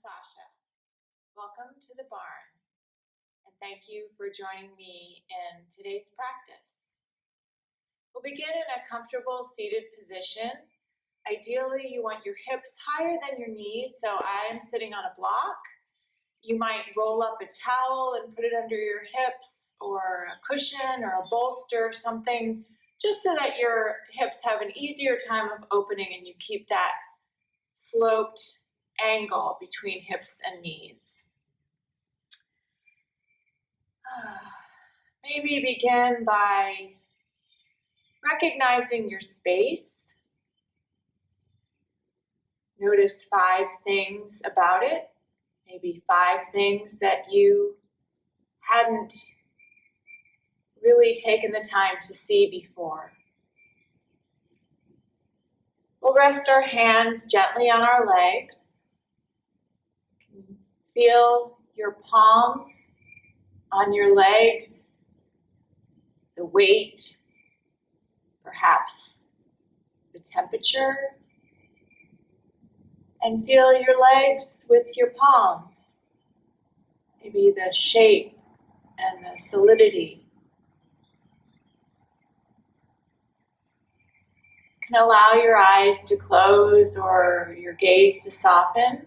Sasha. Welcome to the barn, and thank you for joining me in today's practice. We'll begin in a comfortable seated position. Ideally, you want your hips higher than your knees, so I am sitting on a block. You might roll up a towel and put it under your hips, or a cushion or a bolster, something, just so that your hips have an easier time of opening and you keep that sloped angle between hips and knees. Maybe begin by recognizing your space. Notice 5 things about it, maybe 5 things that you hadn't really taken the time to see before. We'll rest our hands gently on our legs. Feel your palms on your legs, the weight, perhaps the temperature, and feel your legs with your palms, maybe the shape and the solidity. You can allow your eyes to close or your gaze to soften.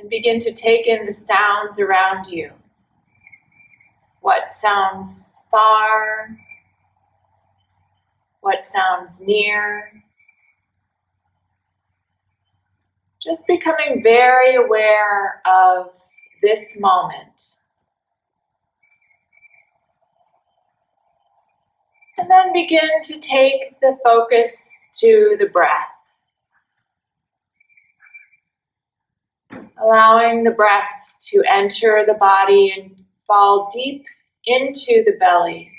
And begin to take in the sounds around you. What sounds far? What sounds near? Just becoming very aware of this moment. And then begin to take the focus to the breath. Allowing the breath to enter the body and fall deep into the belly.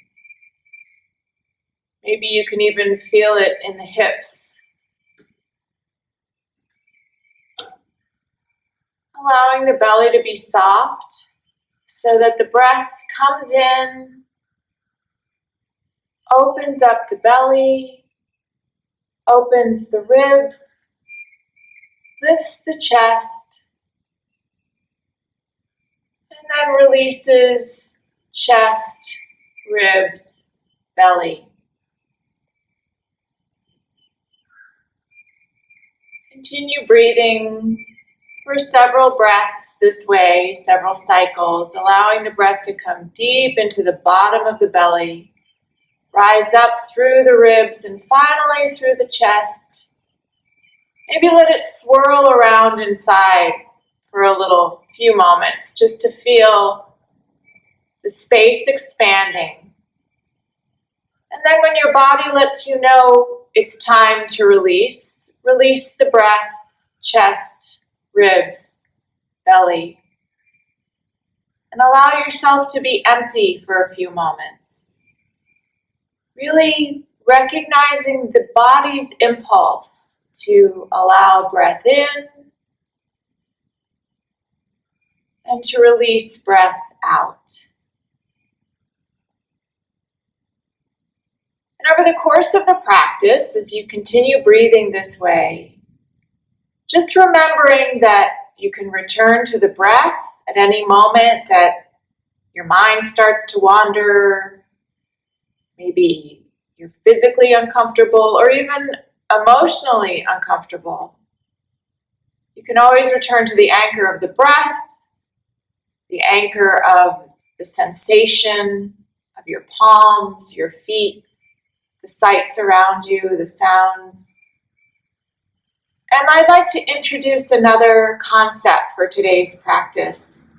Maybe you can even feel it in the hips. Allowing the belly to be soft so that the breath comes in, opens up the belly, opens the ribs, lifts the chest, and then releases chest, ribs, belly. Continue breathing for several breaths this way, several cycles, allowing the breath to come deep into the bottom of the belly, rise up through the ribs, and finally through the chest. Maybe let it swirl around inside for a few moments, just to feel the space expanding. And then when your body lets you know it's time to release, release the breath, chest, ribs, belly, and allow yourself to be empty for a few moments. Really recognizing the body's impulse to allow breath in and to release breath out. And over the course of the practice, as you continue breathing this way, just remembering that you can return to the breath at any moment that your mind starts to wander, maybe you're physically uncomfortable or even emotionally uncomfortable. You can always return to the anchor of the breath, the anchor of the sensation of your palms, your feet, the sights around you, the sounds. And I'd like to introduce another concept for today's practice,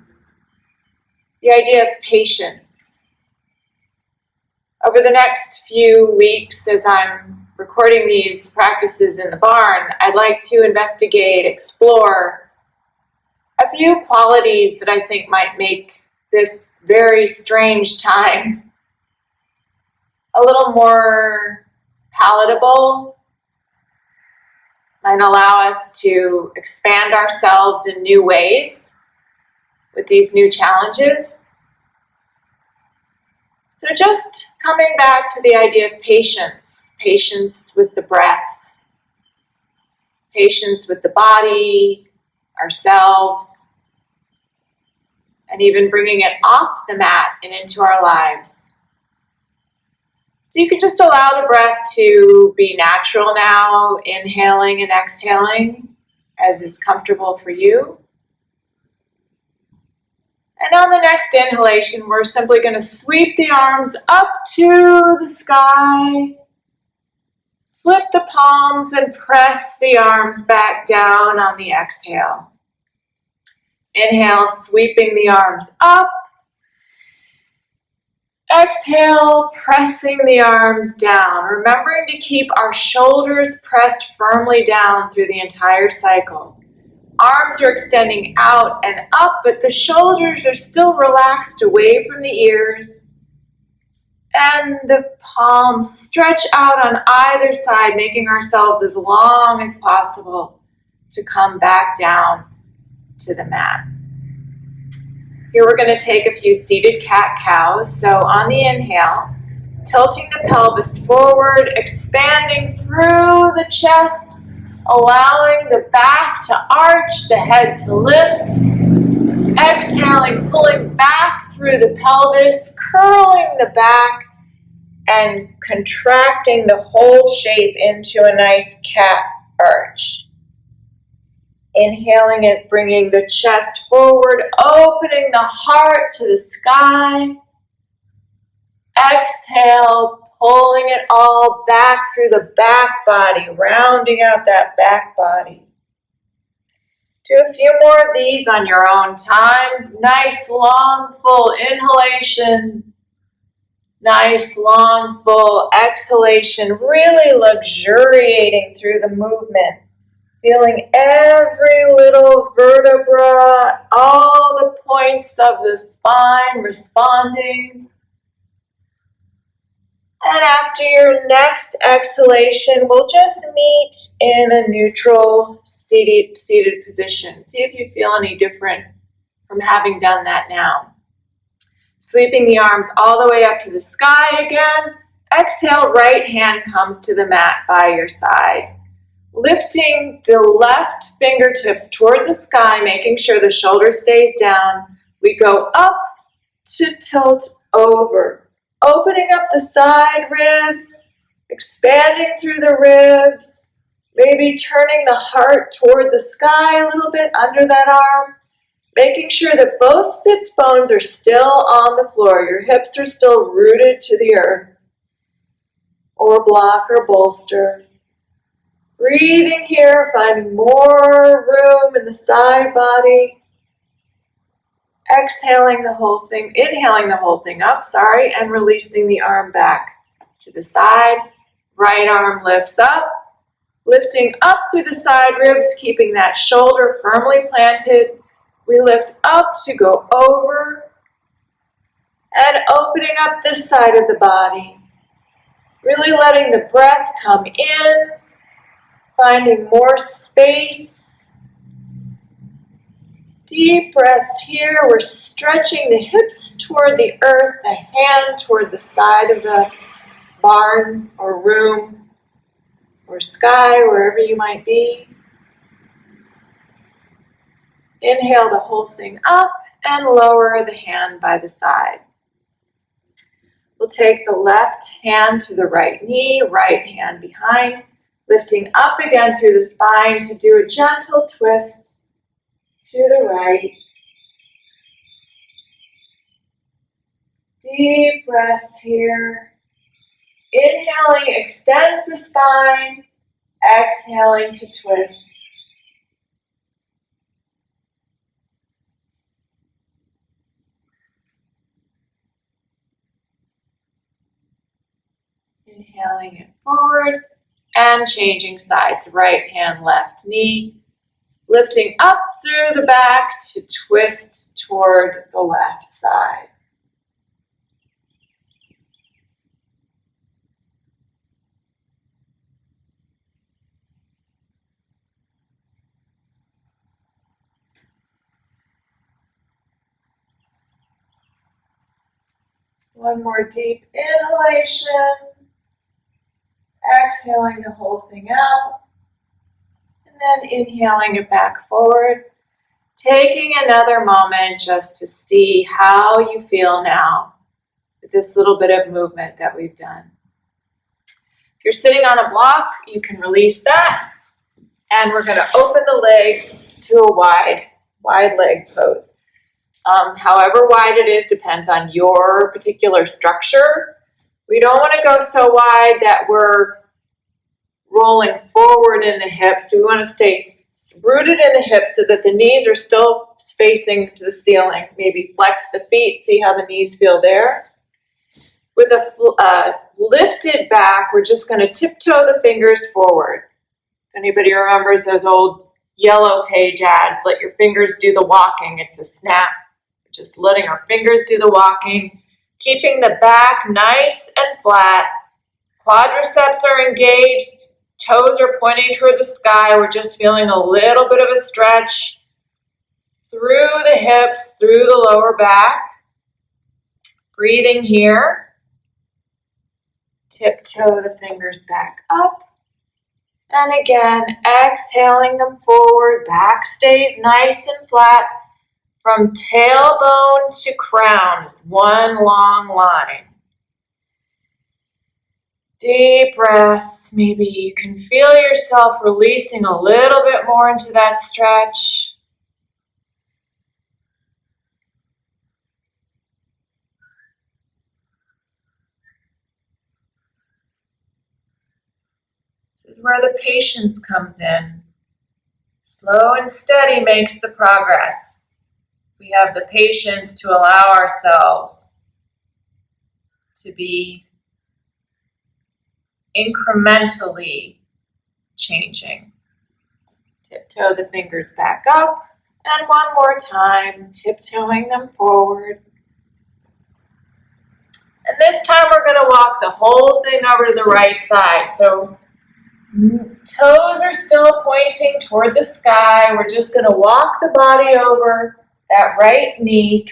the idea of patience. Over the next few weeks, as I'm recording these practices in the barn, I'd like to investigate, explore a few qualities that I think might make this very strange time a little more palatable, might allow us to expand ourselves in new ways with these new challenges. So just coming back to the idea of patience, patience with the breath, patience with the body, ourselves, and even bringing it off the mat and into our lives. So you can just allow the breath to be natural now, inhaling and exhaling as is comfortable for you. And on the next inhalation, we're simply going to sweep the arms up to the sky, flip the palms and press the arms back down on the exhale. Inhale, sweeping the arms up. Exhale, pressing the arms down, remembering to keep our shoulders pressed firmly down through the entire cycle. Arms are extending out and up, but the shoulders are still relaxed away from the ears. And the palms stretch out on either side, making ourselves as long as possible to come back down to the mat. Here we're going to take a few seated cat-cows. So on the inhale, tilting the pelvis forward, expanding through the chest, allowing the back to arch, the head to lift. Exhaling, pulling back through the pelvis, curling the back, and contracting the whole shape into a nice cat arch. Inhaling it, bringing the chest forward, opening the heart to the sky. Exhale, pulling it all back through the back body, rounding out that back body. Do a few more of these on your own time. Nice, long, full inhalation. Nice, long, full exhalation, really luxuriating through the movement. Feeling every little vertebra, all the points of the spine responding. And after your next exhalation, we'll just meet in a neutral seated position. See if you feel any different from having done that now. Sweeping the arms all the way up to the sky again. Exhale, right hand comes to the mat by your side. Lifting the left fingertips toward the sky, making sure the shoulder stays down. We go up to tilt over. Opening up the side ribs, expanding through the ribs, maybe turning the heart toward the sky a little bit under that arm, making sure that both sits bones are still on the floor. Your hips are still rooted to the earth, or block or bolster. Breathing here, finding more room in the side body. Exhaling the whole thing, inhaling the whole thing up, and releasing the arm back to the side. Right arm lifts up, lifting up through the side ribs, keeping that shoulder firmly planted. We lift up to go over and opening up this side of the body. Really letting the breath come in, finding more space. Deep breaths here. We're stretching the hips toward the earth, the hand toward the side of the barn or room or sky, wherever you might be. Inhale the whole thing up and lower the hand by the side. We'll take the left hand to the right knee, right hand behind, lifting up again through the spine to do a gentle twist to the right. Deep breaths here. Inhaling extends the spine. Exhaling to twist. Inhaling it forward and changing sides. Right hand, left knee. Lifting up through the back to twist toward the left side. One more deep inhalation. Exhaling the whole thing out. And then inhaling it back forward. Taking another moment just to see how you feel now with this little bit of movement that we've done. If you're sitting on a block, you can release that. And we're going to open the legs to a wide leg pose. However wide it is depends on your particular structure. We don't want to go so wide that we're rolling forward in the hips. We want to stay rooted in the hips so that the knees are still facing to the ceiling. Maybe flex the feet, see how the knees feel there. With a lifted back, we're just going to tiptoe the fingers forward. If anybody remembers those old Yellow Page ads, let your fingers do the walking. It's a snap. Just letting our fingers do the walking, keeping the back nice and flat. Quadriceps are engaged, toes are pointing toward the sky. We're just feeling a little bit of a stretch through the hips, through the lower back. Breathing here. Tiptoe the fingers back up. And again, exhaling them forward. Back stays nice and flat. From tailbone to crown is one long line. Deep breaths. Maybe you can feel yourself releasing a little bit more into that stretch. This is where the patience comes in. Slow and steady makes the progress. We have the patience to allow ourselves to be incrementally changing. Tiptoe the fingers back up, and one more time, tiptoeing them forward. And this time we're going to walk the whole thing over to the right side. So toes are still pointing toward the sky. We're just going to walk the body over that right knee,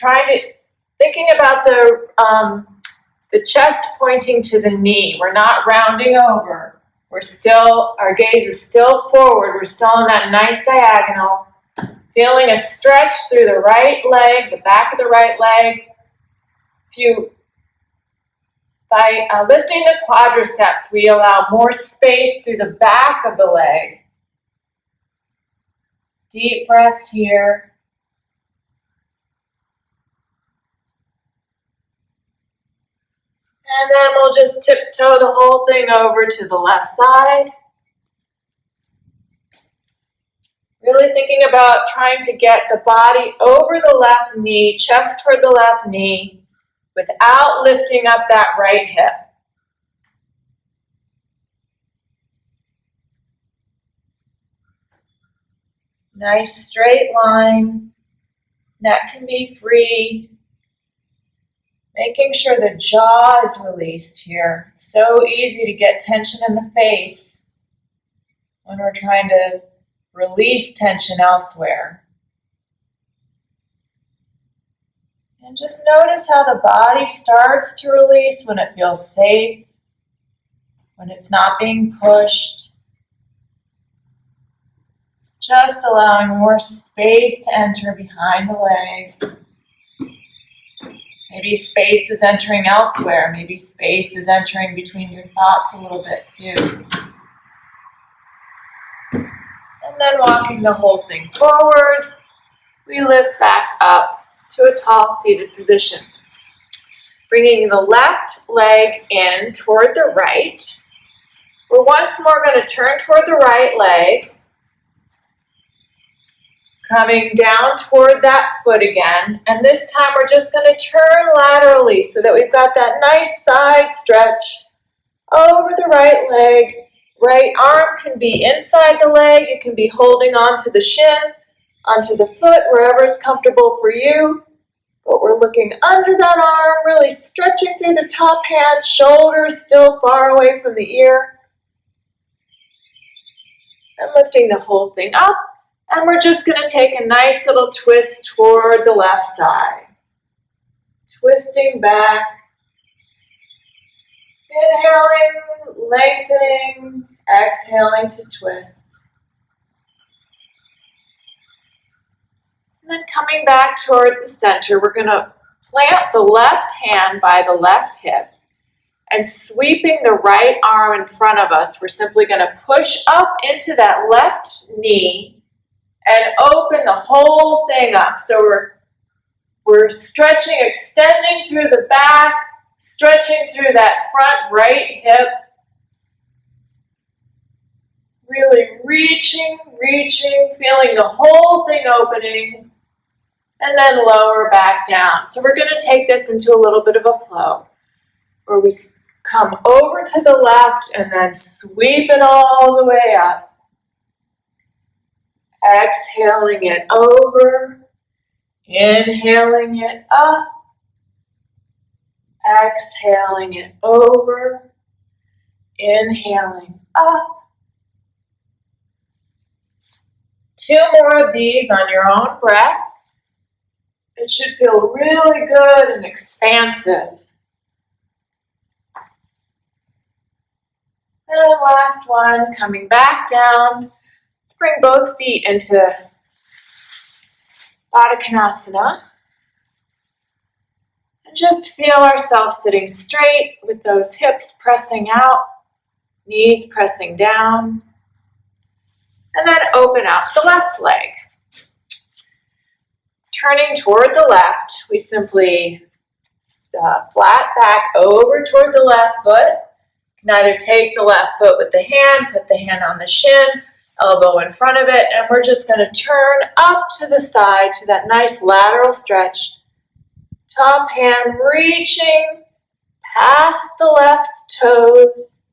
thinking about the chest pointing to the knee. We're not rounding over. Our gaze is still forward. We're still in that nice diagonal. Feeling a stretch through the right leg, the back of the right leg. By lifting the quadriceps, we allow more space through the back of the leg. Deep breaths here. And then we'll just tiptoe the whole thing over to the left side. Really thinking about trying to get the body over the left knee, chest toward the left knee, without lifting up that right hip. Nice straight line. Neck can be free. Making sure the jaw is released here. So easy to get tension in the face when we're trying to release tension elsewhere. And just notice how the body starts to release when it feels safe, when it's not being pushed. Just allowing more space to enter behind the leg. Maybe space is entering elsewhere. Maybe space is entering between your thoughts a little bit too. And then walking the whole thing forward, we lift back up to a tall seated position. Bringing the left leg in toward the right. We're once more going to turn toward the right leg. Coming down toward that foot again, and this time we're just going to turn laterally so that we've got that nice side stretch over the right leg. Right arm can be inside the leg, you can be holding onto the shin, onto the foot, wherever is comfortable for you. But we're looking under that arm, really stretching through the top hand, shoulders still far away from the ear. And lifting the whole thing up. And we're just going to take a nice little twist toward the left side. Twisting back. Inhaling, lengthening, exhaling to twist. And then coming back toward the center, we're going to plant the left hand by the left hip and sweeping the right arm in front of us. We're simply going to push up into that left knee and open the whole thing up. So we're stretching, extending through the back, stretching through that front right hip. Really reaching, feeling the whole thing opening, and then lower back down. So we're going to take this into a little bit of a flow, where we come over to the left and then sweep it all the way up. Exhaling it over, inhaling it up, exhaling it over, inhaling up. 2 more of these on your own breath. It should feel really good and expansive. And last one, coming back down. Let's bring both feet into Baddha Konasana. And just feel ourselves sitting straight with those hips pressing out, knees pressing down. And then open out the left leg. Turning toward the left, we simply flat back over toward the left foot. You can either take the left foot with the hand, put the hand on the shin, elbow in front of it, and we're just going to turn up to the side to that nice lateral stretch. Top hand reaching past the left toes.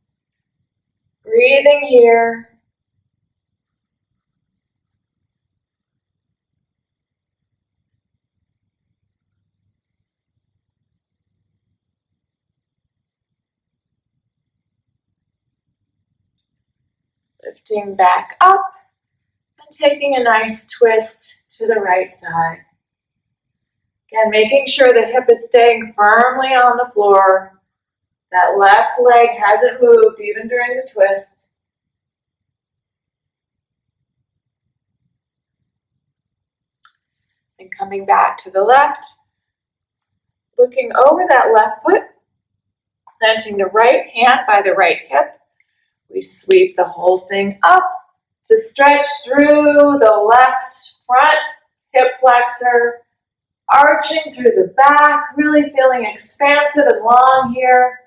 Breathing here. Lifting back up and taking a nice twist to the right side. Again, making sure the hip is staying firmly on the floor. That left leg hasn't moved even during the twist. And coming back to the left, looking over that left foot, planting the right hand by the right hip. We sweep the whole thing up to stretch through the left front hip flexor, arching through the back, really feeling expansive and long here,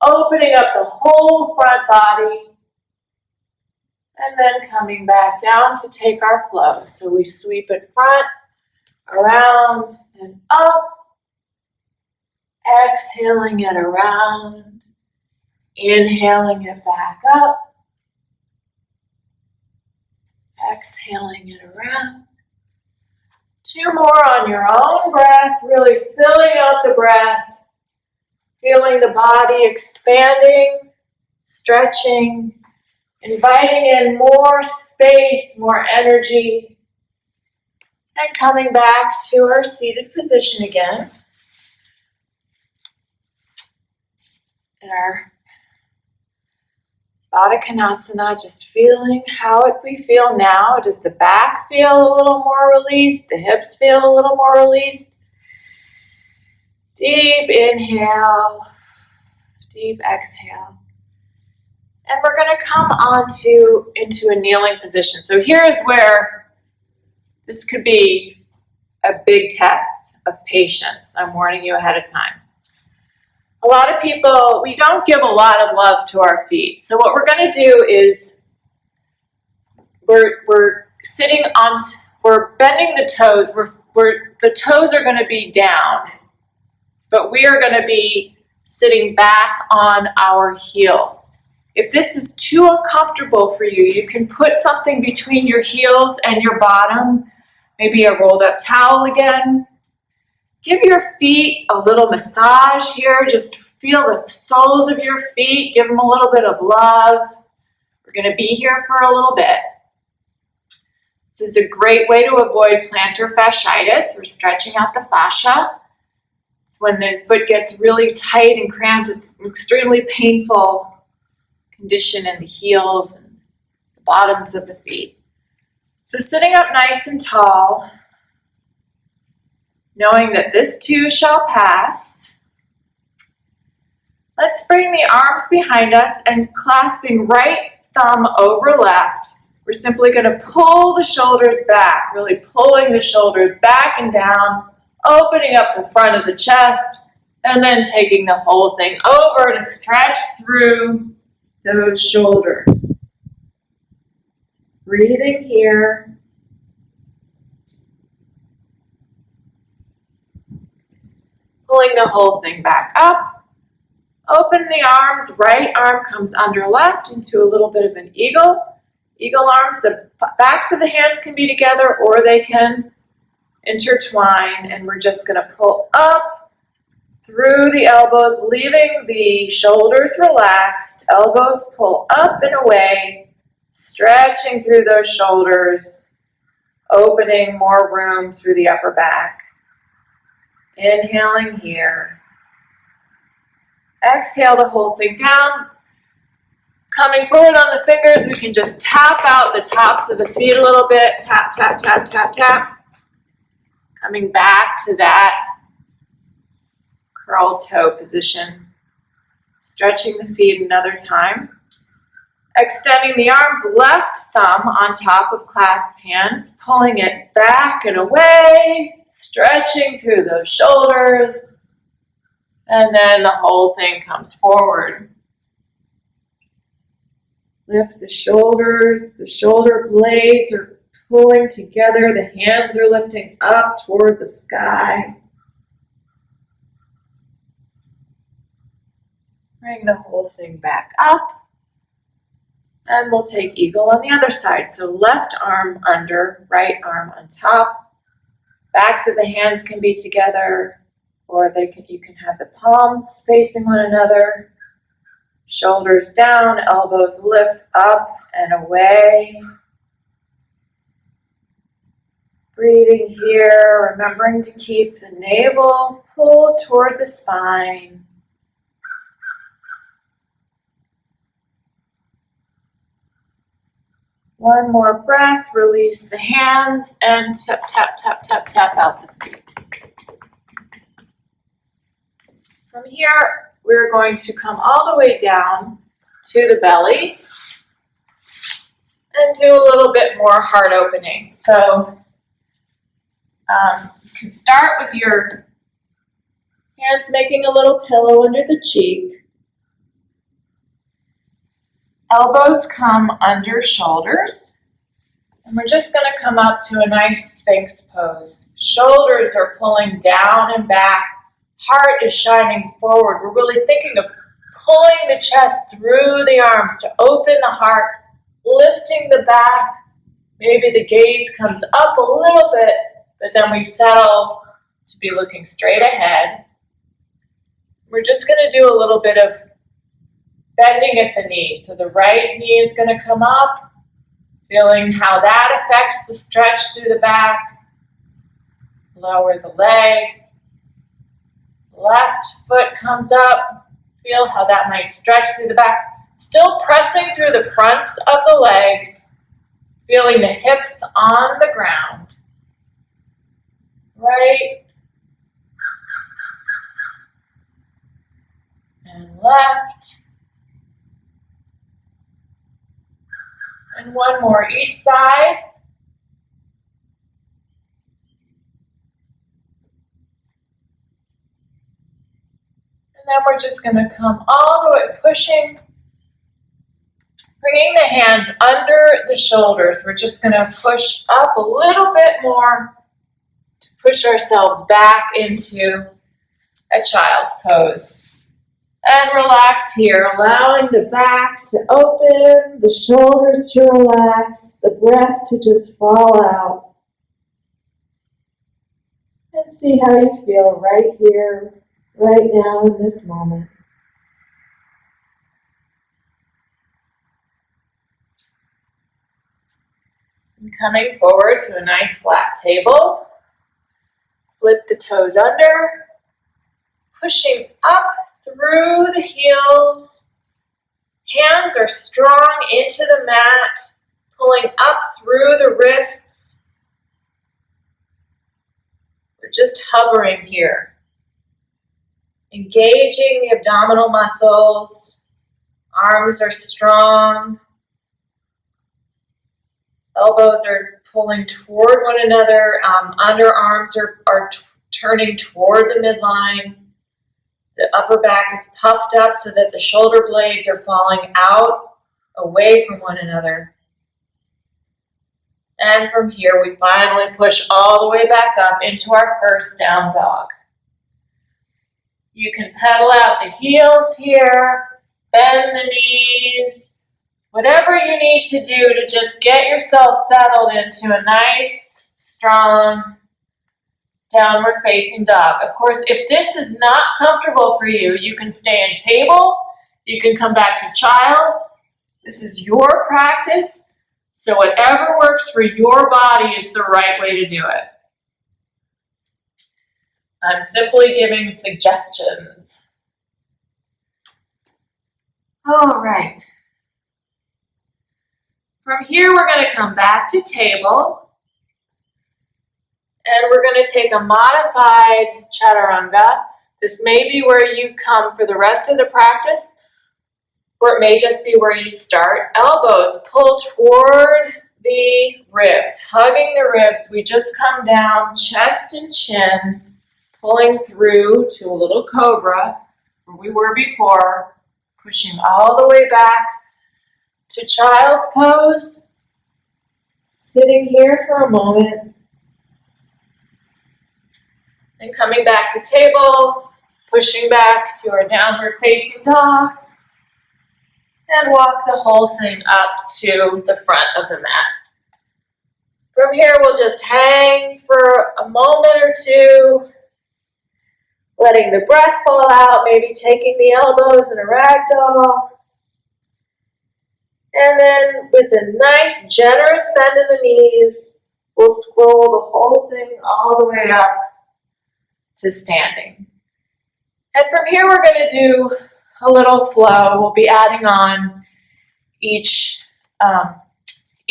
opening up the whole front body, and then coming back down to take our flow. So we sweep it front, around, and up, exhaling it around, inhaling it back up, exhaling it around. 2 more on your own breath, really filling out the breath, feeling the body expanding, stretching, inviting in more space, more energy, and coming back to our seated position again. In our Baddha Konasana, just feeling how we feel now. Does the back feel a little more released? The hips feel a little more released? Deep inhale, deep exhale. And we're going to come into a kneeling position. So here is where this could be a big test of patience. I'm warning you ahead of time. A lot of people, we don't give a lot of love to our feet. So what we're going to do is we're bending the toes. The toes are going to be down, but we are going to be sitting back on our heels. If this is too uncomfortable for you, you can put something between your heels and your bottom, maybe a rolled up towel again. Give your feet a little massage here. Just feel the soles of your feet. Give them a little bit of love. We're going to be here for a little bit. This is a great way to avoid plantar fasciitis. We're stretching out the fascia. It's when the foot gets really tight and cramped. It's an extremely painful condition in the heels and the bottoms of the feet. So sitting up nice and tall. knowing that this too shall pass. Let's bring the arms behind us and clasping right thumb over left, we're simply going to pull the shoulders back, really pulling the shoulders back and down, opening up the front of the chest, and then taking the whole thing over to stretch through those shoulders. Breathing here. Pulling the whole thing back up. Open the arms, right arm comes under left into a little bit of an eagle. Eagle arms, the backs of the hands can be together or they can intertwine, and we're just going to pull up through the elbows, leaving the shoulders relaxed. Elbows pull up and away, stretching through those shoulders, opening more room through the upper back. Inhaling here. Exhale the whole thing down. Coming forward on the fingers, we can just tap out the tops of the feet a little bit. Tap, tap, tap, tap, tap. Coming back to that curled toe position. Stretching the feet another time. Extending the arms, left thumb on top of clasped hands, pulling it back and away, stretching through those shoulders. And then the whole thing comes forward. Lift the shoulders, the shoulder blades are pulling together, the hands are lifting up toward the sky. Bring the whole thing back up. And we'll take eagle on the other side. So left arm under, right arm on top. Backs of the hands can be together, or you can have the palms facing one another. Shoulders down, elbows lift up and away. Breathing here, remembering to keep the navel pulled toward the spine. One more breath, release the hands, and tap, tap, tap, tap, tap out the feet. From here, we're going to come all the way down to the belly and do a little bit more heart opening. So you can start with your hands making a little pillow under the cheek. Elbows come under shoulders. And we're just going to come up to a nice Sphinx pose. Shoulders are pulling down and back. Heart is shining forward. We're really thinking of pulling the chest through the arms to open the heart, lifting the back. Maybe the gaze comes up a little bit, but then we settle to be looking straight ahead. We're just going to do a little bit of bending at the knee. So the right knee is going to come up, feeling how that affects the stretch through the back. Lower the leg. Left foot comes up. Feel how that might stretch through the back. Still pressing through the fronts of the legs. Feeling the hips on the ground. Right. And left. And one more each side. And then we're just going to come all the way, pushing, bringing the hands under the shoulders. We're just going to push up a little bit more to push ourselves back into a child's pose. And relax here, allowing the back to open, the shoulders to relax, the breath to just fall out. And see how you feel right here, right now in this moment. And coming forward to a nice flat table. Flip the toes under, pushing up through the heels. Hands are strong into the mat, pulling up through the wrists. We're just hovering here. Engaging the abdominal muscles. Arms are strong. Elbows are pulling toward one another. Underarms are turning toward the midline. The upper back is puffed up so that the shoulder blades are falling out, away from one another. And from here, we finally push all the way back up into our first down dog. You can pedal out the heels here, bend the knees, whatever you need to do to just get yourself settled into a nice, strong, downward facing dog. Of course, if this is not comfortable for you, you can stay in table, you can come back to child's. This is your practice, so whatever works for your body is the right way to do it. I'm simply giving suggestions. All right. From here, we're going to come back to table. And we're going to take a modified chaturanga. This may be where you come for the rest of the practice, or it may just be where you start. Elbows pull toward the ribs, hugging the ribs. We just come down, chest and chin, pulling through to a little cobra, where we were before, pushing all the way back to child's pose. Sitting here for a moment. And coming back to table, pushing back to our downward facing dog, and walk the whole thing up to the front of the mat. From here, we'll just hang for a moment or two, letting the breath fall out, maybe taking the elbows in a ragdoll. And then with a nice, generous bend in the knees, we'll scroll the whole thing all the way up to standing. And from here, we're going to do a little flow. We'll be adding on each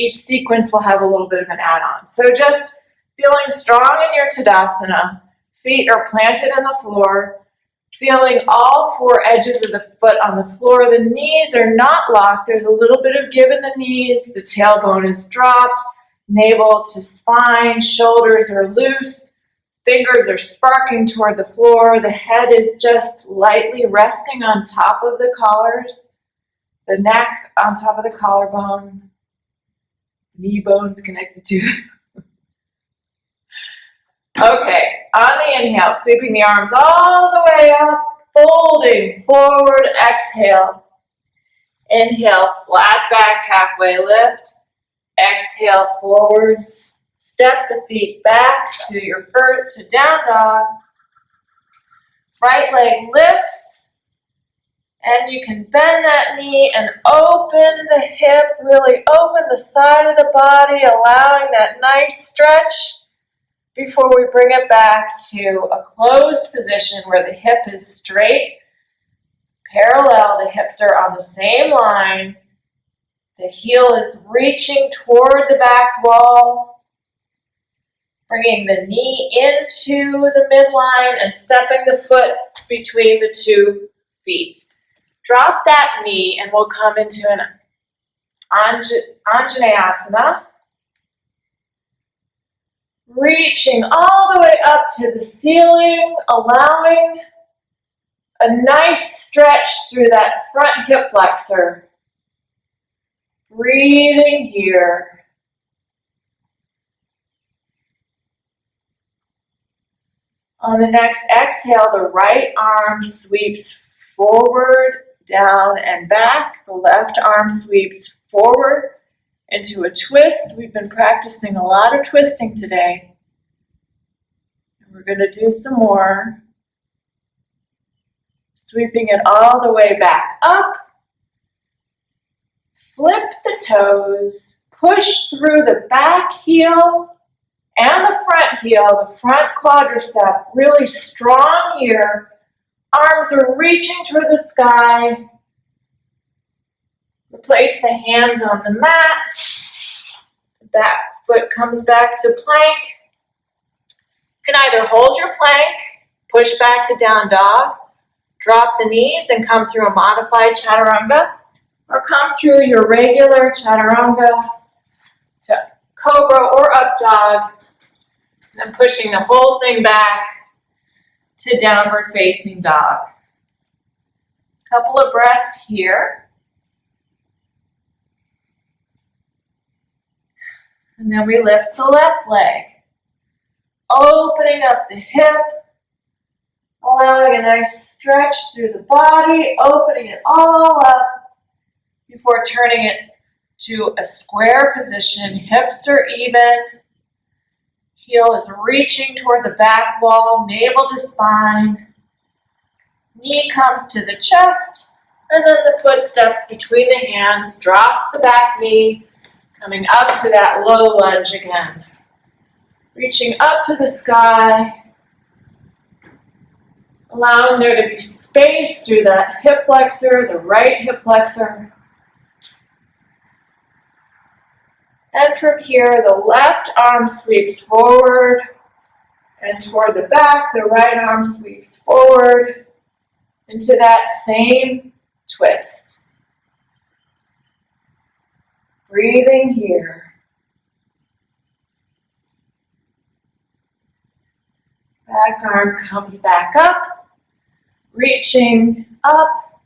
sequence will have a little bit of an add-on. So just feeling strong in your Tadasana, feet are planted on the floor, feeling all four edges of the foot on the floor. The knees are not locked. There's a little bit of give in the knees. The tailbone is dropped, navel to spine, shoulders are loose, fingers are sparking toward the floor. The head is just lightly resting on top of the collars, the neck on top of the collarbone, knee bones connected to Okay, on the inhale, sweeping the arms all the way up, folding forward, exhale. Inhale, flat back, halfway lift. Exhale, forward. Step the feet back to your foot to down dog. Right leg lifts, and you can bend that knee and open the hip, really open the side of the body, allowing that nice stretch before we bring it back to a closed position where the hip is straight, parallel, the hips are on the same line, the heel is reaching toward the back wall, bringing the knee into the midline and stepping the foot between the two feet. Drop that knee and we'll come into an Anjaneyasana. Reaching all the way up to the ceiling, allowing a nice stretch through that front hip flexor. Breathing here. On the next exhale, the right arm sweeps forward, down, and back. The left arm sweeps forward into a twist. We've been practicing a lot of twisting today. We're going to do some more. Sweeping it all the way back up. Flip the toes. Push through the back heel and the front heel, the front quadricep. Really strong here. Arms are reaching toward the sky. Place the hands on the mat. Back foot comes back to plank. You can either hold your plank, push back to down dog, drop the knees and come through a modified chaturanga, or come through your regular chaturanga to cobra or up dog, and then pushing the whole thing back to downward facing dog. Couple of breaths here. And then we lift the left leg, opening up the hip, allowing a nice stretch through the body, opening it all up before turning it to a square position. Hips are even. Heel is reaching toward the back wall, navel to spine. Knee comes to the chest, and then the footsteps between the hands. Drop the back knee, coming up to that low lunge again. Reaching up to the sky, allowing there to be space through that hip flexor, the right hip flexor. And from here, the left arm sweeps forward, and toward the back, the right arm sweeps forward into that same twist. Breathing here. Back arm comes back up, reaching up,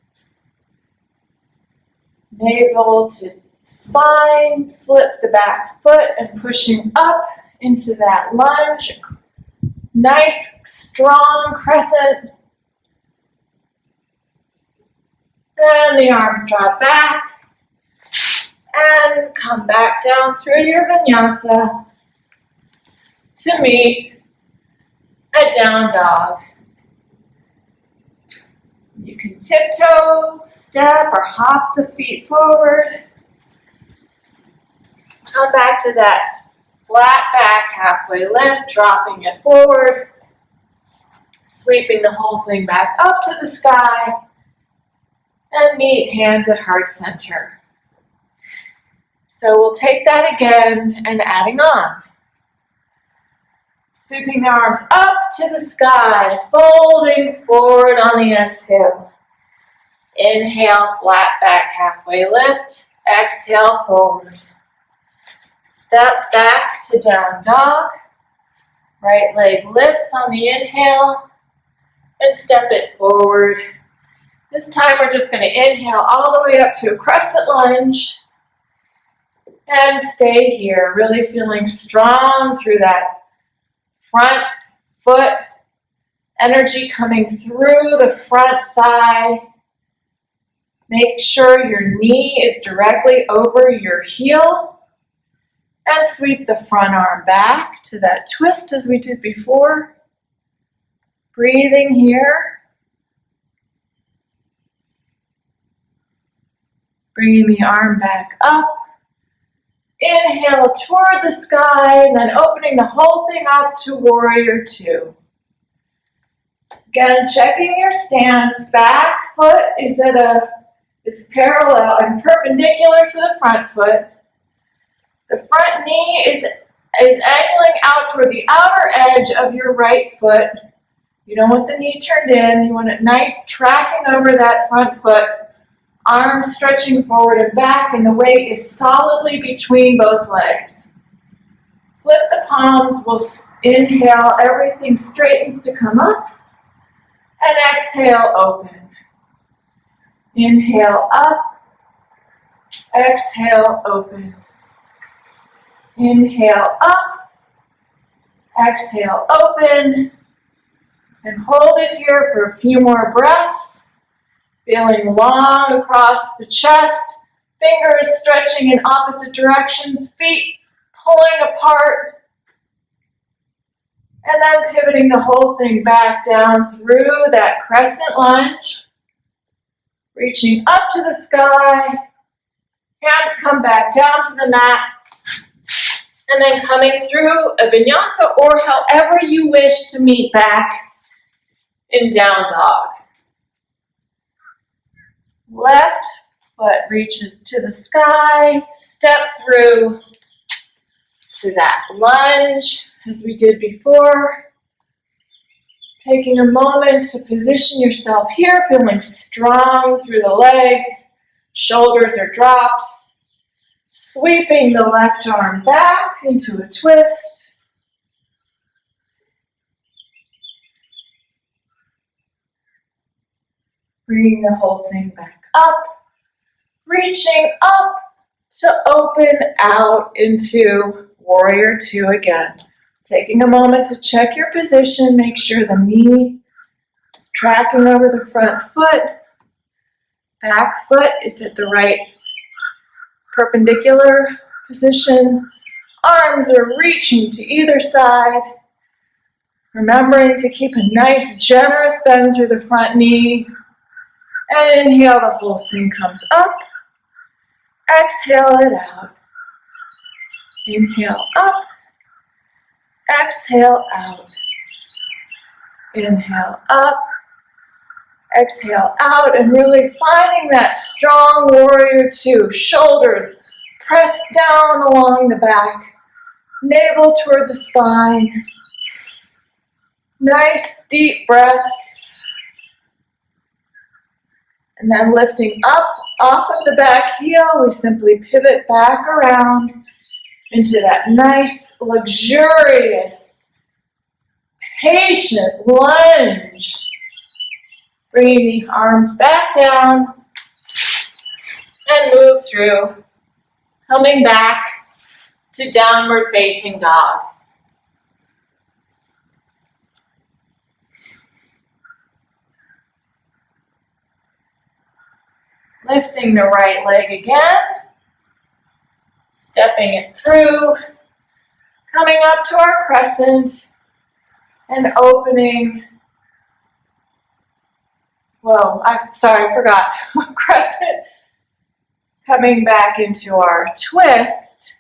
navel to spine, flip the back foot and pushing up into that lunge. Nice, strong crescent. And the arms drop back and come back down through your vinyasa to meet a down dog. You can tiptoe, step, or hop the feet forward. Come back to that flat back halfway lift, dropping it forward, sweeping the whole thing back up to the sky, and meet hands at heart center. So we'll take that again and adding on. Sweeping the arms up to the sky, folding forward on the exhale. Inhale, flat back halfway lift. Exhale, forward. Step back to down dog. Right leg lifts on the inhale and step it forward. This time we're just going to inhale all the way up to a crescent lunge and stay here, really feeling strong through that front foot, energy coming through the front thigh. Make sure your knee is directly over your heel. And sweep the front arm back to that twist as we did before. Breathing here. Bringing the arm back up. Inhale toward the sky, and then opening the whole thing up to warrior two. Again, checking your stance. Back foot is parallel and perpendicular to the front foot. The front knee is angling out toward the outer edge of your right foot. You don't want the knee turned in. You want it nice, tracking over that front foot. Arms stretching forward and back, and the weight is solidly between both legs. Flip the palms. We'll inhale. Everything straightens to come up. And exhale, open. Inhale, up. Exhale, open. Inhale up, exhale open, and hold it here for a few more breaths. Feeling long across the chest, fingers stretching in opposite directions, feet pulling apart, and then pivoting the whole thing back down through that crescent lunge, reaching up to the sky, hands come back down to the mat, and then coming through a vinyasa or however you wish to meet back in down dog. Left foot reaches to the sky, step through to that lunge as we did before. Taking a moment to position yourself here, feeling strong through the legs, shoulders are dropped. Sweeping the left arm back into a twist. Bringing the whole thing back up. Reaching up to open out into Warrior Two again. Taking a moment to check your position, make sure the knee is tracking over the front foot. Back foot is at the right perpendicular position. Arms are reaching to either side. Remembering to keep a nice generous bend through the front knee. And inhale, the whole thing comes up. Exhale it out. Inhale up. Exhale out. Inhale up. Exhale out, and really finding that strong Warrior Two. Shoulders pressed down along the back. Navel toward the spine. Nice deep breaths. And then lifting up off of the back heel, we simply pivot back around into that nice, luxurious, patient lunge. Bringing the arms back down and move through, coming back to downward facing dog. Lifting the right leg again, stepping it through, coming up to our crescent and opening. Whoa, I forgot. Crescent. Coming back into our twist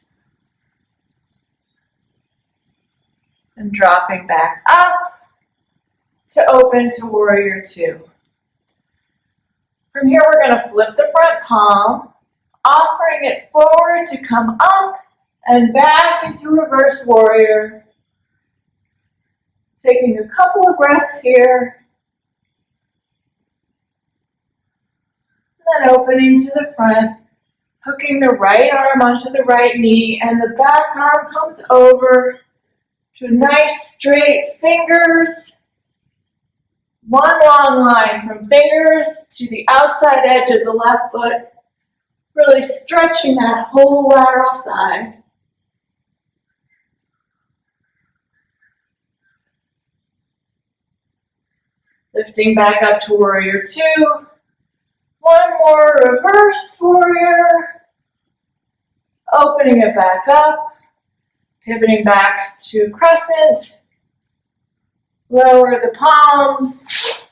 and dropping back up to open to Warrior Two. From here, we're going to flip the front palm, offering it forward to come up and back into Reverse Warrior. Taking a couple of breaths here. And then opening to the front, hooking the right arm onto the right knee, and the back arm comes over to a nice straight fingers. One long line from fingers to the outside edge of the left foot, really stretching that whole lateral side. Lifting back up to Warrior Two. One more Reverse Warrior. Opening it back up, pivoting back to Crescent. Lower the palms,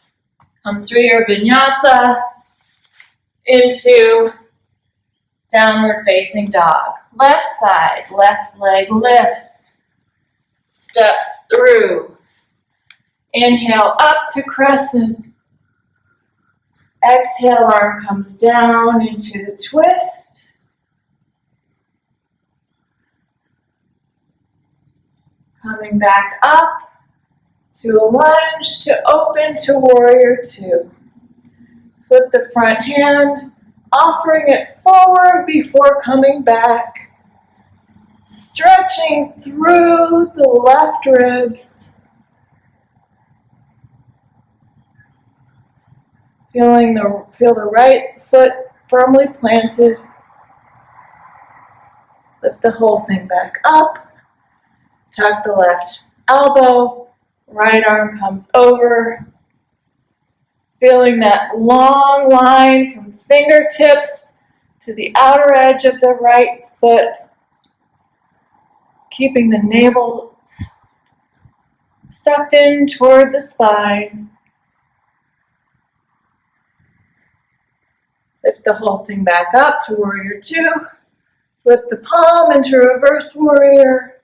come through your vinyasa into downward facing dog. Left side, left leg lifts, steps through. Inhale up to crescent. Exhale, arm comes down into the twist. Coming back up to a lunge to open to Warrior Two. Flip the front hand, offering it forward before coming back. Stretching through the left ribs. Feel the right foot firmly planted. Lift the whole thing back up. Tuck the left elbow. Right arm comes over. Feeling that long line from fingertips to the outer edge of the right foot. Keeping the navel sucked in toward the spine. Lift the whole thing back up to Warrior Two. Flip the palm into Reverse Warrior.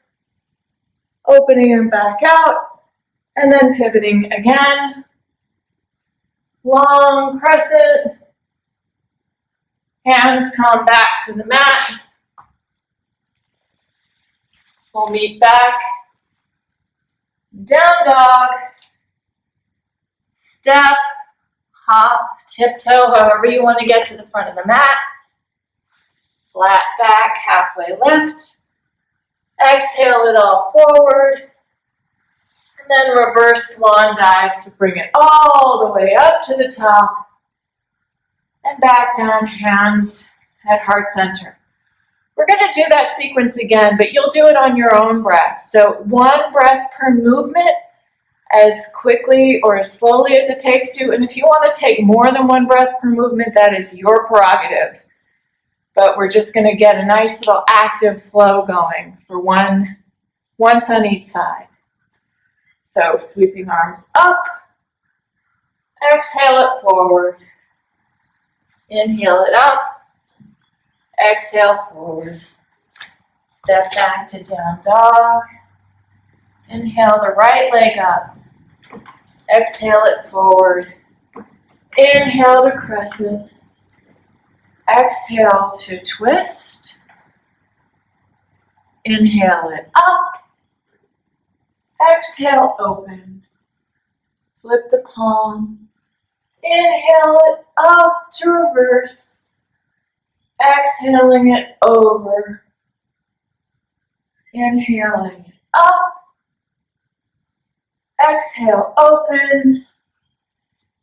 Opening and back out. And then pivoting again. Long crescent. Hands come back to the mat. We'll meet back. Down dog. step, hop, tiptoe, however you want to get to the front of the mat. Flat back, halfway lift. Exhale it all forward. And then reverse swan dive to bring it all the way up to the top. And back down, hands at heart center. We're going to do that sequence again, but you'll do it on your own breath. So 1 breath per movement, as quickly or as slowly as it takes you. And if you want to take more than 1 breath per movement, that is your prerogative. But we're just going to get a nice little active flow going for once on each side. So sweeping arms up, exhale it forward, inhale it up, exhale forward, step back to down dog, inhale the right leg up, exhale it forward, inhale the crescent, exhale to twist, inhale it up, exhale open, flip the palm, inhale it up to reverse, exhaling it over, inhaling it up, exhale open,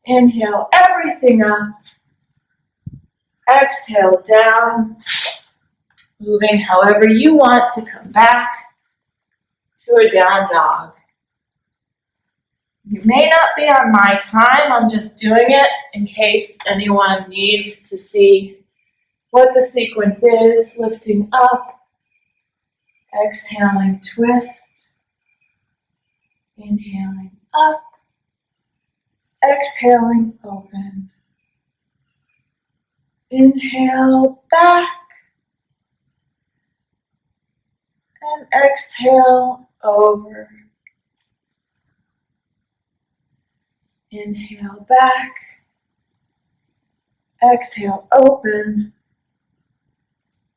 inhale everything up, exhale down, moving however you want to come back to a down dog. You may not be on my time, I'm just doing it in case anyone needs to see what the sequence is. Lifting up, exhaling twist, inhaling up, exhaling open, inhale back, and exhale over. Inhale back, exhale open,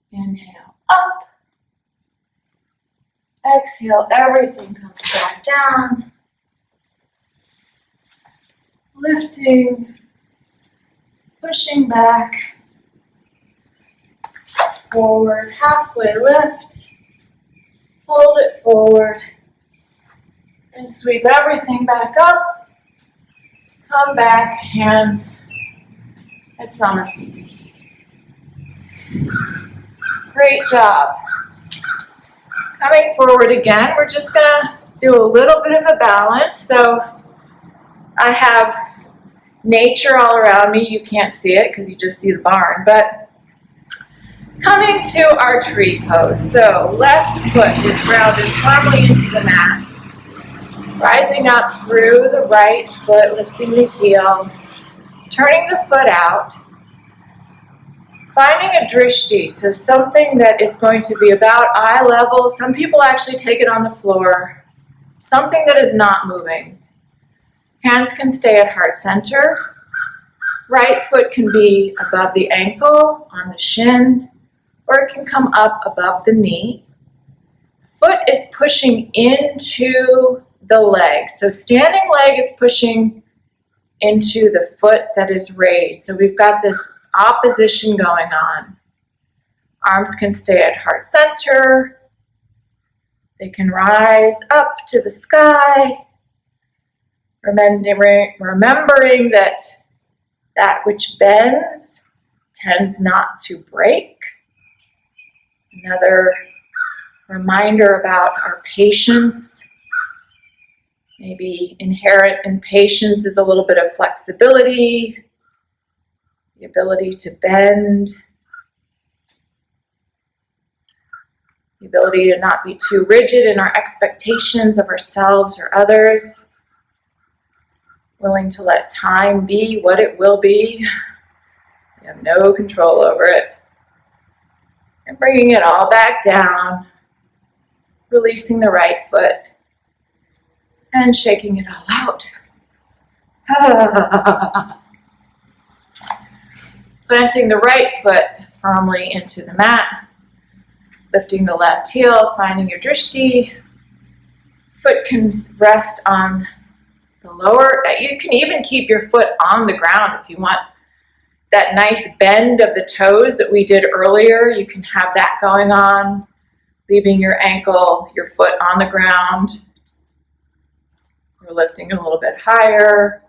inhale up, exhale everything comes back down, lifting, pushing back, forward, halfway lift, hold it forward, and sweep everything back up. Come back, hands at Samasthiti. Great job. Coming forward again, we're just gonna do a little bit of a balance. So I have nature all around me. You can't see it because you just see the barn, but coming to our tree pose. So left foot is grounded firmly into the mat. Rising up through the right foot, lifting the heel, turning the foot out, finding a drishti, so something that is going to be about eye level. Some people actually take it on the floor. Something that is not moving. Hands can stay at heart center. Right foot can be above the ankle, on the shin, or it can come up above the knee. Foot is pushing into the leg. So standing leg is pushing into the foot that is raised. So we've got this opposition going on. Arms can stay at heart center. They can rise up to the sky. Remembering that that which bends tends not to break. Another reminder about our patience. Maybe inherent in patience is a little bit of flexibility, the ability to bend, the ability to not be too rigid in our expectations of ourselves or others, willing to let time be what it will be. We have no control over it. And bringing it all back down, releasing the right foot, and shaking it all out. Planting the right foot firmly into the mat. Lifting the left heel, finding your drishti. Foot can rest on The lower, you can even keep your foot on the ground if you want that nice bend of the toes that we did earlier. You can have that going on, leaving your ankle, your foot on the ground. We're lifting it a little bit higher.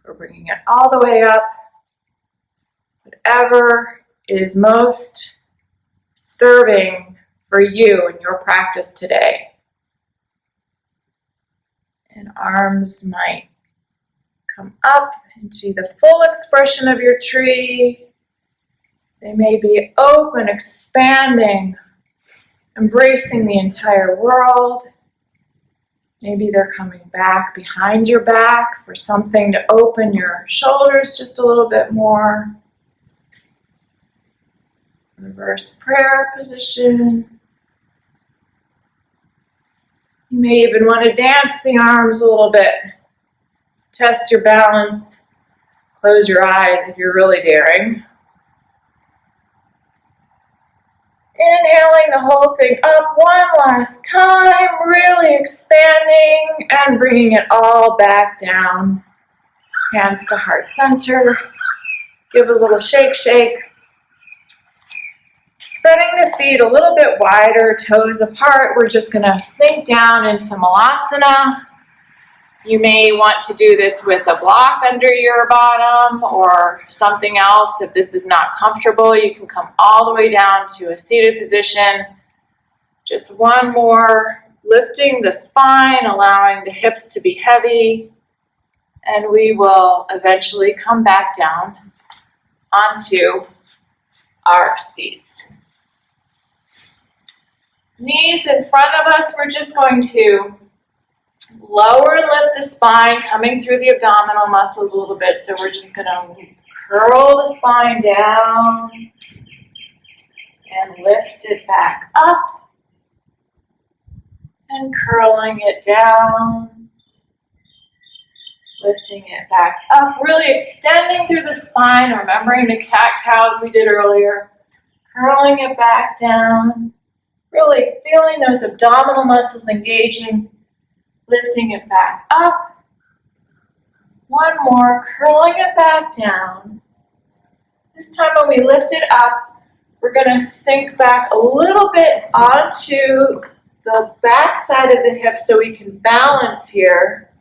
We're bringing it all the way up. Whatever is most serving for you in your practice today. And arms might come up into the full expression of your tree. They may be open, expanding, embracing the entire world. Maybe they're coming back behind your back for something to open your shoulders just a little bit more. Reverse prayer position. You may even want to dance the arms a little bit. Test your balance. Close your eyes if you're really daring. Inhaling the whole thing up one last time, really expanding and bringing it all back down. Hands to heart center. Give a little shake, shake. Spreading the feet a little bit wider, toes apart. We're just going to sink down into Malasana. You may want to do this with a block under your bottom or something else. If this is not comfortable, you can come all the way down to a seated position. Just one more, lifting the spine, allowing the hips to be heavy. And we will eventually come back down onto our seats. Knees in front of us, we're just going to lower and lift the spine, coming through the abdominal muscles a little bit. So we're just going to curl the spine down and lift it back up and curling it down, lifting it back up, really extending through the spine, remembering the cat-cows we did earlier, curling it back down. Really feeling those abdominal muscles engaging, lifting it back up. One more, curling it back down. This time when we lift it up, we're going to sink back a little bit onto the back side of the hip so we can balance here.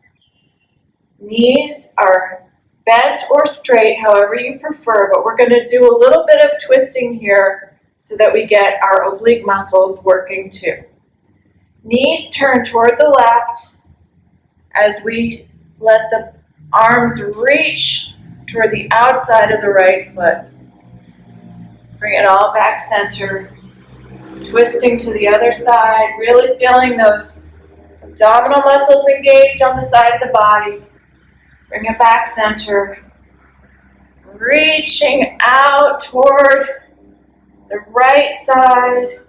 Knees are bent or straight, however you prefer, but we're going to do a little bit of twisting here so that we get our oblique muscles working too. Knees turn toward the left as we let the arms reach toward the outside of the right foot. Bring it all back center, twisting to the other side, really feeling those abdominal muscles engage on the side of the body. Bring it back center, reaching out toward the right side,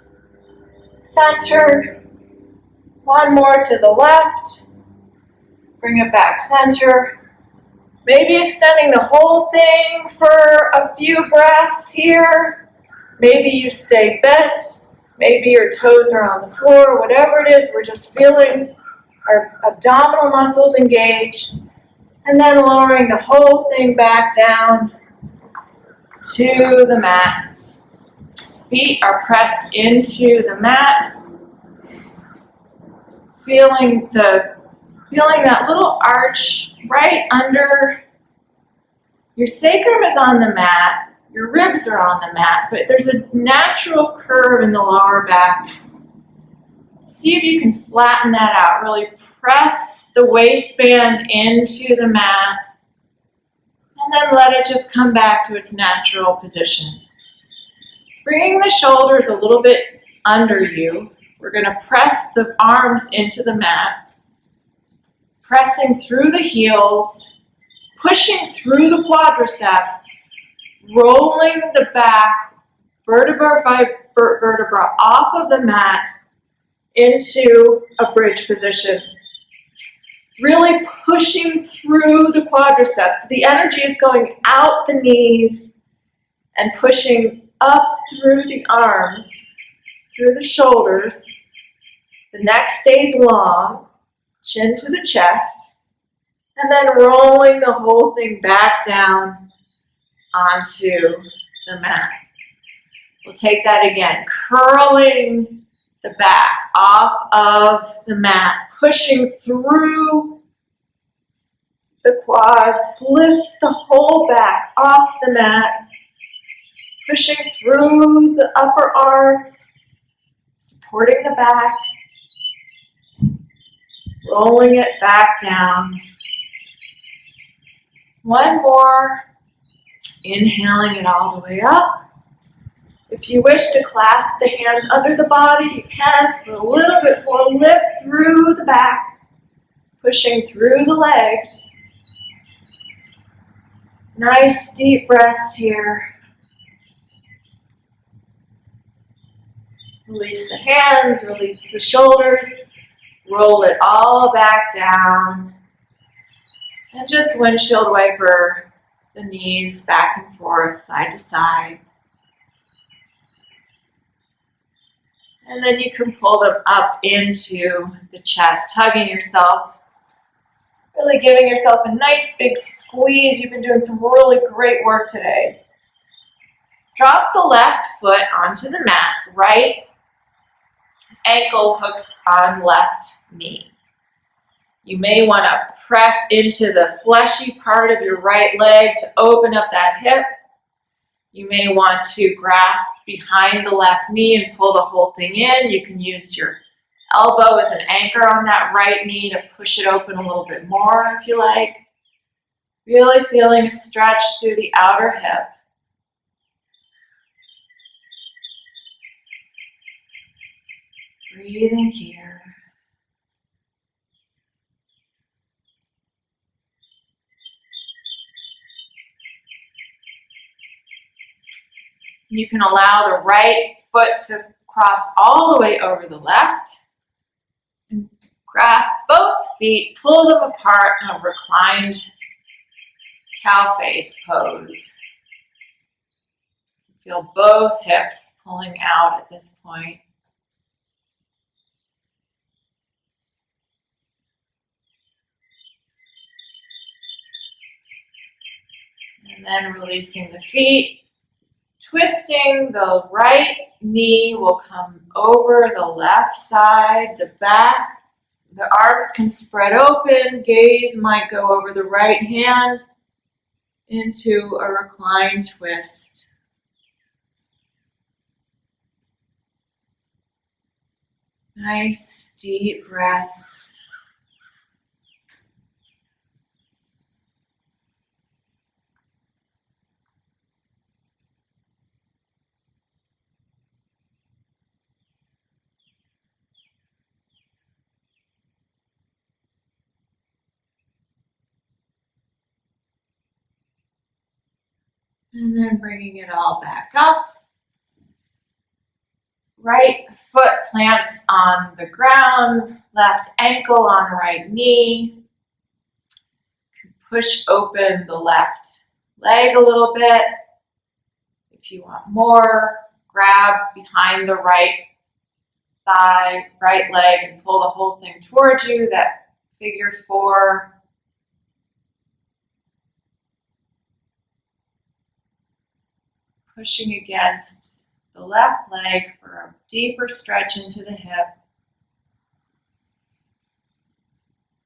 center, one more to the left, bring it back center, maybe extending the whole thing for a few breaths here, maybe you stay bent, maybe your toes are on the floor, whatever it is, we're just feeling our abdominal muscles engage, and then lowering the whole thing back down to the mat. Feet are pressed into the mat, feeling that little arch right under. Your sacrum is on the mat, your ribs are on the mat, but there's a natural curve in the lower back. See if you can flatten that out. Really press the waistband into the mat, and then let it just come back to its natural position. Bringing the shoulders a little bit under you, we're going to press the arms into the mat, pressing through the heels, pushing through the quadriceps, rolling the back vertebra by vertebra off of the mat into a bridge position. Really pushing through the quadriceps. The energy is going out the knees and pushing up through the arms, through the shoulders. The neck stays long. chin to the chest, and then rolling the whole thing back down onto the mat. We'll take that again, curling the back off of the mat, pushing through the quads, lift the whole back off the mat, pushing through the upper arms, supporting the back, rolling it back down. One more, inhaling it all the way up. If you wish to clasp the hands under the body, you can for a little bit more. Lift through the back, pushing through the legs. Nice deep breaths here. Release the hands, release the shoulders, roll it all back down. And just windshield wiper the knees back and forth, side to side. And then you can pull them up into the chest, hugging yourself, really giving yourself a nice big squeeze. You've been doing some really great work today. Drop the left foot onto the mat, right ankle hooks on left knee. You may want to press into the fleshy part of your right leg to open up that hip. You may want to grasp behind the left knee and pull the whole thing in. You can use your elbow as an anchor on that right knee to push it open a little bit more if you like. Really feeling a stretch through the outer hip. Breathing here. You can allow the right foot to cross all the way over the left. And grasp both feet, pull them apart in a reclined cow face pose. Feel both hips pulling out at this point. And then releasing the feet. Twisting, the right knee will come over the left side, the back. The arms can spread open. Gaze might go over the right hand into a reclined twist. Nice deep breaths. And then bringing it all back up. Right foot plants on the ground, left ankle on right knee. Push open the left leg a little bit. If you want more, grab behind the right thigh, right leg, and pull the whole thing towards you, that figure four. Pushing against the left leg for a deeper stretch into the hip.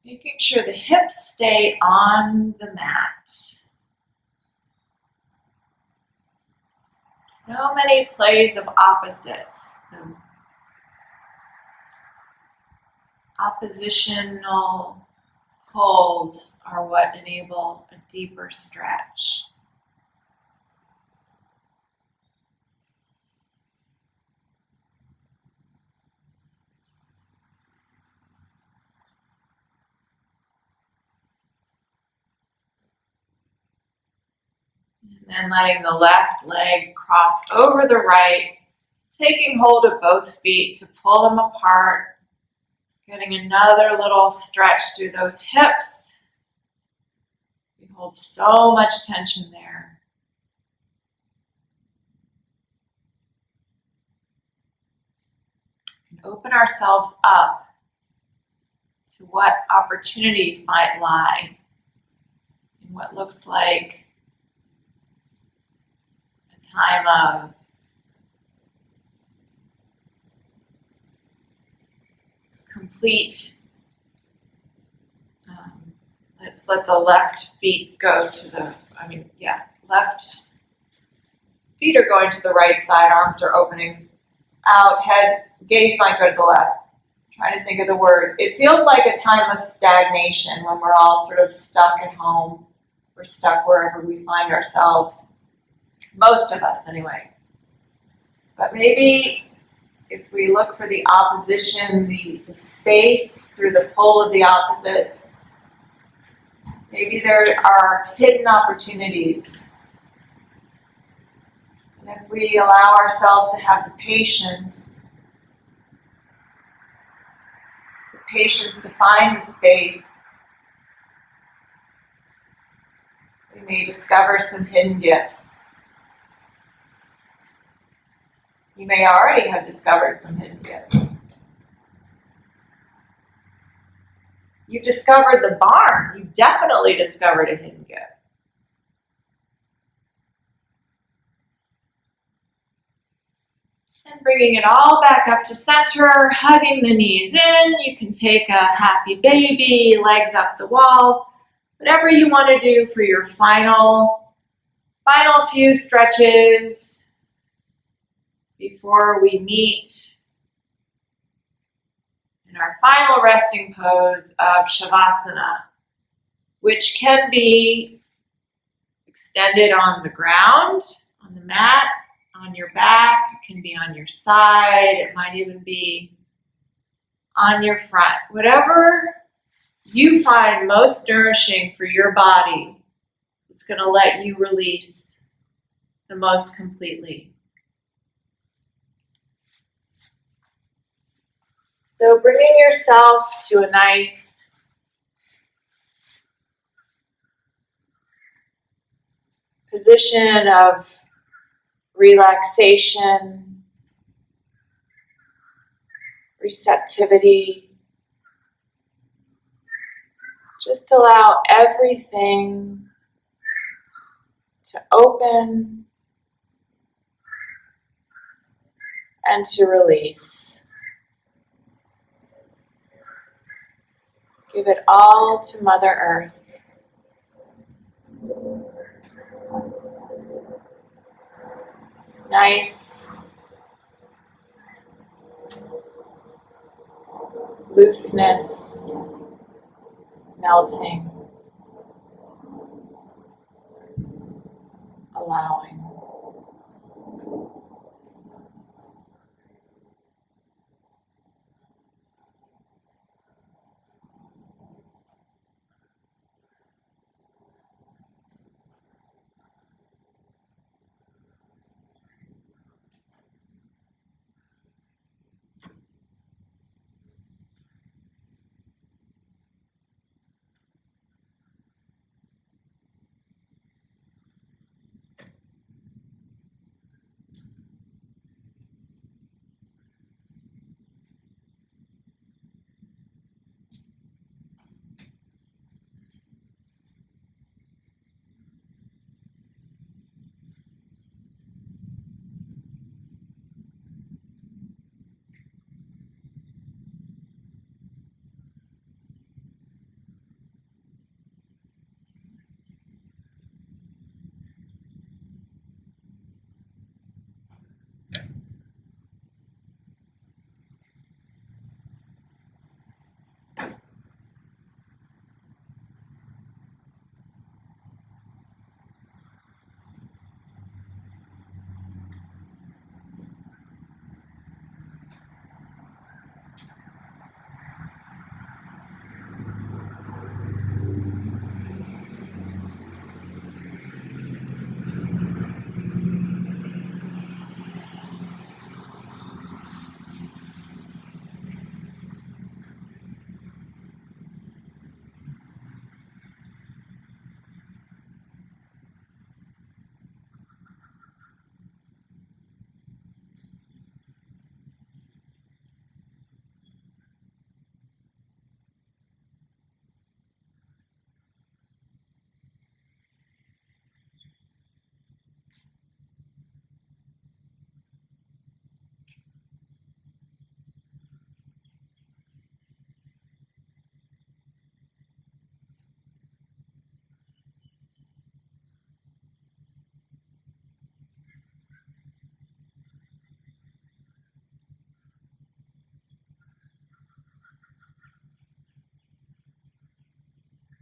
Making sure the hips stay on the mat. So many plays of opposites. The oppositional pulls are what enable a deeper stretch. And letting the left leg cross over the right, taking hold of both feet to pull them apart, getting another little stretch through those hips. We hold so much tension there. And open ourselves up to what opportunities might lie in what looks like a time of complete, let's let the left feet go to the, left feet are going to the right side, arms are opening out, head, gaze might go to the left. Trying to think of the word. It feels like a time of stagnation when we're all sort of stuck at home. We're stuck wherever we find ourselves. Most of us, anyway. But maybe if we look for the opposition, the space through the pull of the opposites, maybe there are hidden opportunities. And if we allow ourselves to have the patience to find the space, we may discover some hidden gifts. You may already have discovered some hidden gifts. You've discovered the barn. You've definitely discovered a hidden gift. And bringing it all back up to center, hugging the knees in. You can take a happy baby, legs up the wall, whatever you want to do for your final few stretches before we meet in our final resting pose of Shavasana, which can be extended on the ground, on the mat, on your back, it can be on your side, it might even be on your front. Whatever you find most nourishing for your body is going to let you release the most completely. So bringing yourself to a nice position of relaxation, receptivity. Just allow everything to open and to release. Give it all to Mother Earth. Nice looseness, melting, allowing.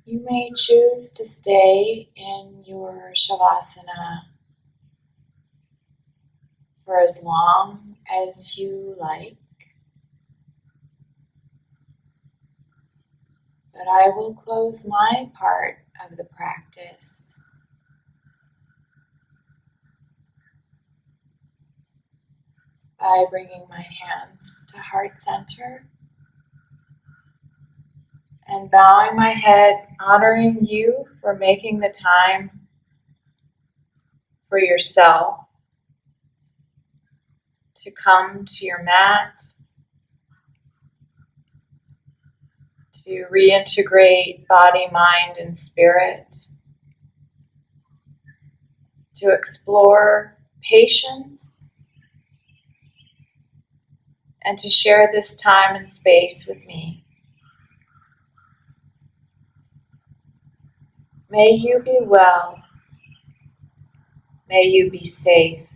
You may choose to stay in your Shavasana for as long as you like, but I will close my part of the practice by bringing my hands to heart center and bowing my head, honoring you for making the time for yourself to come to your mat, to reintegrate body, mind, and spirit, to explore patience, and to share this time and space with me. May you be well. May you be safe.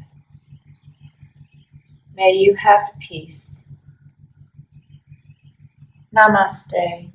May you have peace. Namaste.